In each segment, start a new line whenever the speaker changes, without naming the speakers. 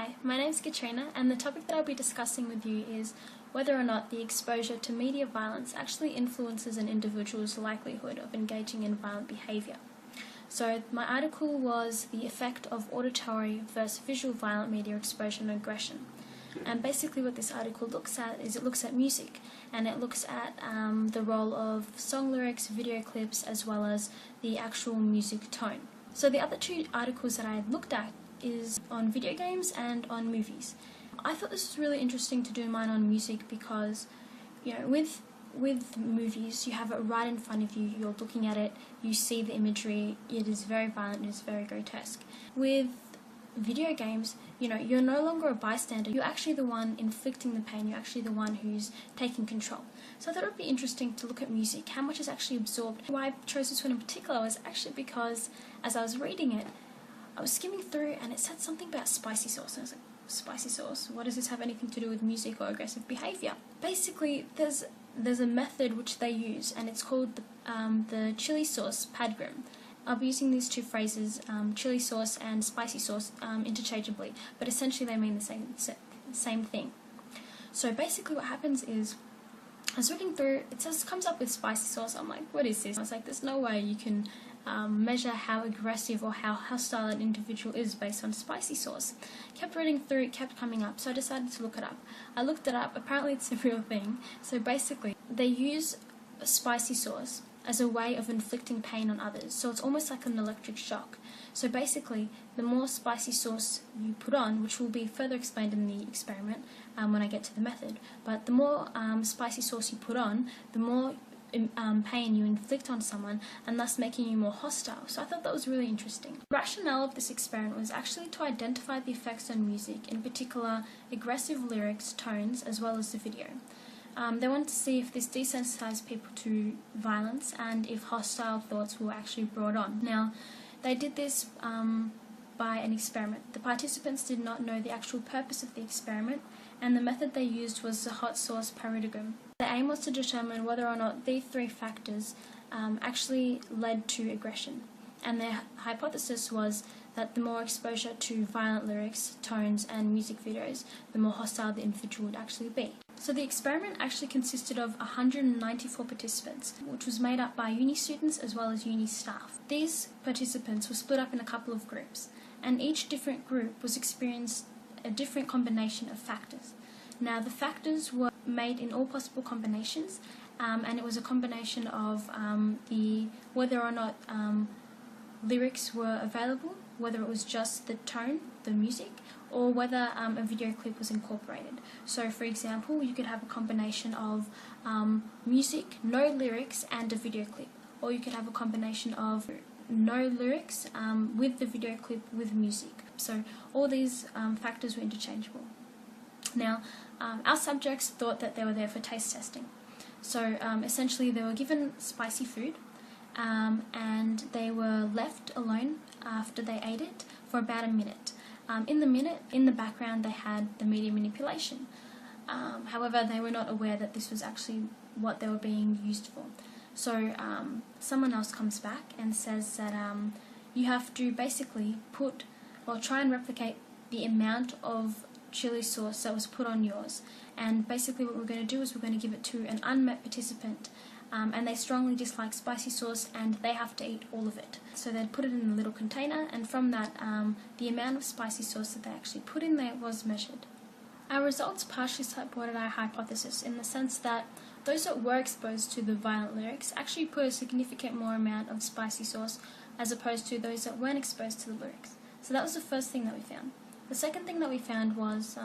Hi, my name is Kah-tree-nah, and the topic that I'll be discussing with you is whether or not the exposure to media violence actually influences an individual's likelihood of engaging in violent behaviour. So my article was the effect of auditory versus visual violent media exposure and aggression. And basically what this article looks at is it looks at music, and it looks at the role of song lyrics, video clips, as well as the actual music tone. So the other two articles that I looked at is on video games and on movies. I thought this was really interesting to do mine on music because, you know, with movies, you have it right in front of you, you're looking at it, you see the imagery, it is very violent, it is very grotesque. With video games, you know, you're no longer a bystander, you're actually the one inflicting the pain, you're actually the one who's taking control. So I thought it would be interesting to look at music, how much is actually absorbed. Why I chose this one in particular was actually because as I was reading it, I was skimming through and it said something about spicy sauce, and I was like, spicy sauce? What does this have anything to do with music or aggressive behaviour? Basically, there's a method which they use, and it's called the chili sauce padgram. I'll be using these two phrases, chili sauce and spicy sauce, interchangeably, but essentially they mean the same thing. So basically what happens is, I was reading through, comes up with spicy sauce. I'm like, what is this? I was like, there's no way you can measure how aggressive or how hostile an individual is based on spicy sauce. Kept reading through, it kept coming up, so I decided to look it up. I looked it up, apparently it's a real thing. So basically, they use spicy sauce as a way of inflicting pain on others, so it's almost like an electric shock. So basically, the more spicy sauce you put on, which will be further explained in the experiment when I get to the method, but the more spicy sauce you put on, the more pain you inflict on someone, and thus making you more hostile. So I thought that was really interesting. The rationale of this experiment was actually to identify the effects on music, in particular aggressive lyrics, tones, as well as the video. They wanted to see if this desensitized people to violence and if hostile thoughts were actually brought on. Now, they did this by an experiment. The participants did not know the actual purpose of the experiment, and the method they used was the hot sauce parodogram. The aim was to determine whether or not these three factors actually led to aggression, and their hypothesis was that the more exposure to violent lyrics, tones, and music videos, the more hostile the individual would actually be. So the experiment actually consisted of 194 participants, which was made up by uni students as well as uni staff. These participants were split up in a couple of groups, and each different group was experienced a different combination of factors. Now, the factors were made in all possible combinations, and it was a combination of whether or not lyrics were available, whether it was just the tone, the music, or whether a video clip was incorporated. So, for example, you could have a combination of music, no lyrics, and a video clip. Or you could have a combination of no lyrics with the video clip with music. So all these factors were interchangeable. Now, our subjects thought that they were there for taste testing. So essentially they were given spicy food and they were left alone after they ate it for about a minute. In the background they had the media manipulation. However, they were not aware that this was actually what they were being used for. So someone else comes back and says that you have to basically try and replicate the amount of chili sauce that was put on yours. And basically what we're going to do is we're going to give it to an unmet participant, and they strongly dislike spicy sauce and they have to eat all of it. So they'd put it in a little container, and from that the amount of spicy sauce that they actually put in there was measured. Our results partially supported our hypothesis in the sense that those that were exposed to the violent lyrics actually put a significant more amount of spicy sauce as opposed to those that weren't exposed to the lyrics. So that was the first thing that we found. The second thing that we found was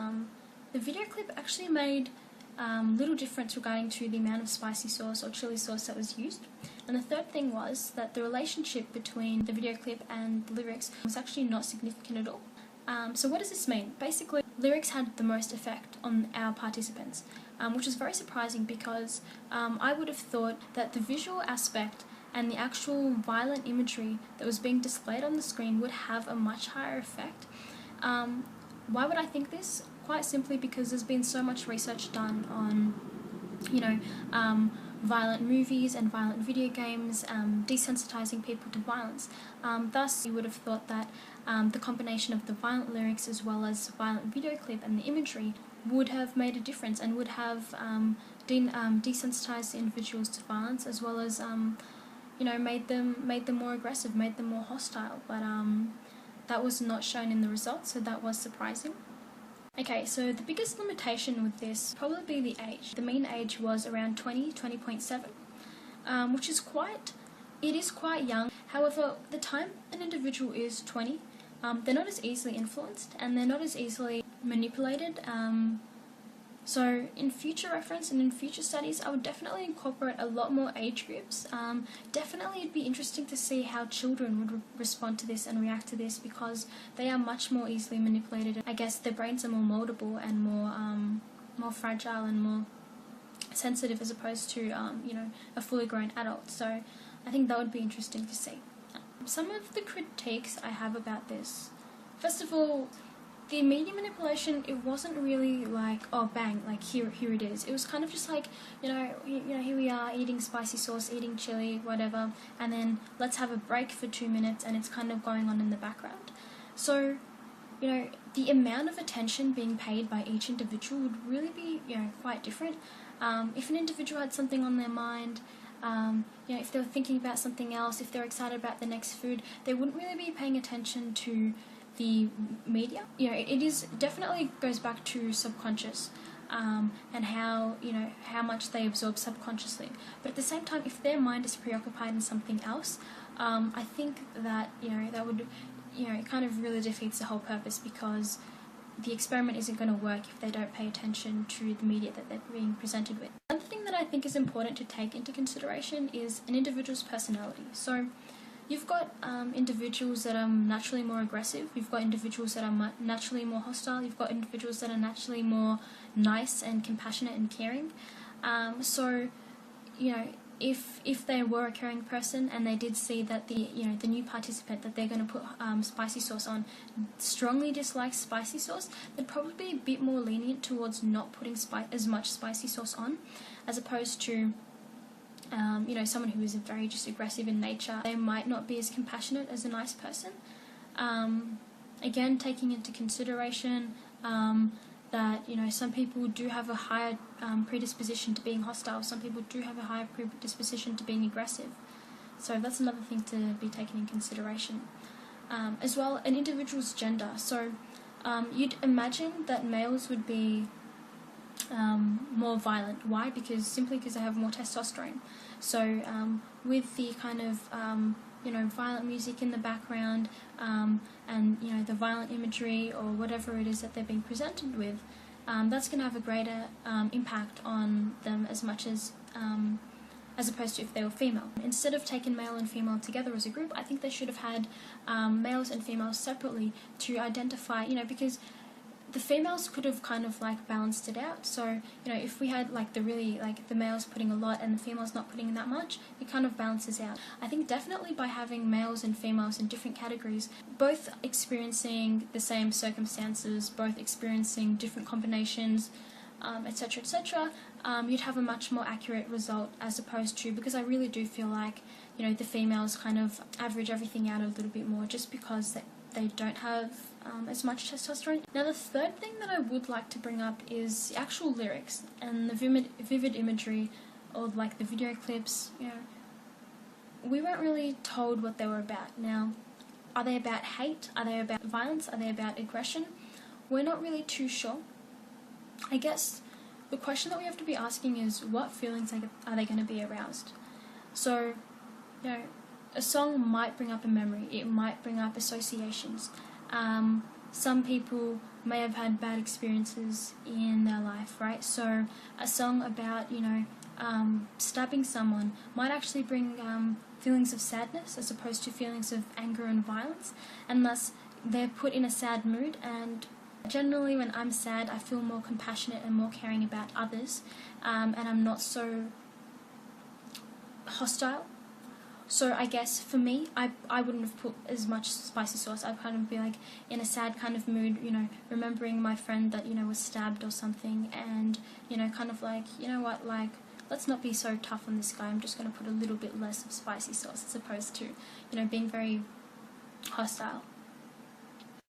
the video clip actually made little difference regarding to the amount of spicy sauce or chili sauce that was used. And the third thing was that the relationship between the video clip and the lyrics was actually not significant at all. So what does this mean? Basically, lyrics had the most effect on our participants, which was very surprising because I would have thought that the visual aspect and the actual violent imagery that was being displayed on the screen would have a much higher effect. Why would I think this? Quite simply because there's been so much research done on, violent movies and violent video games, desensitizing people to violence. Thus, you would have thought that the combination of the violent lyrics as well as violent video clip and the imagery would have made a difference and would have desensitized individuals to violence, as well as made them more aggressive, made them more hostile. But that was not shown in the results, so that was surprising. Okay, so the biggest limitation with this probably be the age. The mean age was around 20.7, which is quite young. However, the time an individual is 20, they're not as easily influenced and they're not as easily manipulated. So in future reference and in future studies, I would definitely incorporate a lot more age groups. Definitely it'd be interesting to see how children would respond to this and react to this, because they are much more easily manipulated. I guess their brains are more moldable and more fragile and more sensitive as opposed to a fully grown adult. So I think that would be interesting to see. Some of the critiques I have about this, first of all, the media manipulation, it wasn't really like, oh bang, like here it is. It was kind of just like, here we are eating spicy sauce, eating chili, whatever, and then let's have a break for 2 minutes, and it's kind of going on in the background. So, the amount of attention being paid by each individual would really be, quite different. If an individual had something on their mind, if they were thinking about something else, if they're excited about the next food, they wouldn't really be paying attention to the media. It is definitely goes back to subconscious, and how much they absorb subconsciously. But at the same time, if their mind is preoccupied in something else, I think that that would it kind of really defeats the whole purpose, because the experiment isn't going to work if they don't pay attention to the media that they're being presented with. Another thing that I think is important to take into consideration is an individual's personality. So you've got individuals that are naturally more aggressive, you've got individuals that are naturally more hostile, you've got individuals that are naturally more nice and compassionate and caring. So, if they were a caring person and they did see that the new participant that they're going to put spicy sauce on strongly dislikes spicy sauce, they'd probably be a bit more lenient towards not putting as much spicy sauce on, as opposed to someone who is very just aggressive in nature. They might not be as compassionate as a nice person. Again, taking into consideration that some people do have a higher predisposition to being hostile, some people do have a higher predisposition to being aggressive. So that's another thing to be taken in consideration. As well, an individual's gender. So you'd imagine that males would be more violent. Why? Simply because they have more testosterone. So with the kind of violent music in the background, and the violent imagery or whatever it is that they're being presented with, that's going to have a greater impact on them as opposed to if they were female. Instead of taking male and female together as a group, I think they should have had males and females separately to identify, because the females could have kind of balanced it out. So if we had the males putting a lot and the females not putting that much, it kind of balances out. I think definitely by having males and females in different categories, both experiencing the same circumstances, both experiencing different combinations, etc., etc., you'd have a much more accurate result, as opposed to, because I really do feel like the females kind of average everything out a little bit more, just because they don't have as much testosterone. Now, the third thing that I would like to bring up is the actual lyrics and the vivid imagery, or the video clips. We weren't really told what they were about. Now, are they about hate? Are they about violence? Are they about aggression? We're not really too sure. I guess the question that we have to be asking is, what feelings are they going to be aroused? So, a song might bring up a memory, it might bring up associations. Some people may have had bad experiences in their life, right? So a song about, stabbing someone might actually bring feelings of sadness as opposed to feelings of anger and violence, and thus they're put in a sad mood. And generally when I'm sad, I feel more compassionate and more caring about others, and I'm not so hostile. So I guess for me, I wouldn't have put as much spicy sauce. I'd kind of be in a sad kind of mood, remembering my friend that, was stabbed or something, and, kind of let's not be so tough on this guy, I'm just going to put a little bit less of spicy sauce, as opposed to, being very hostile.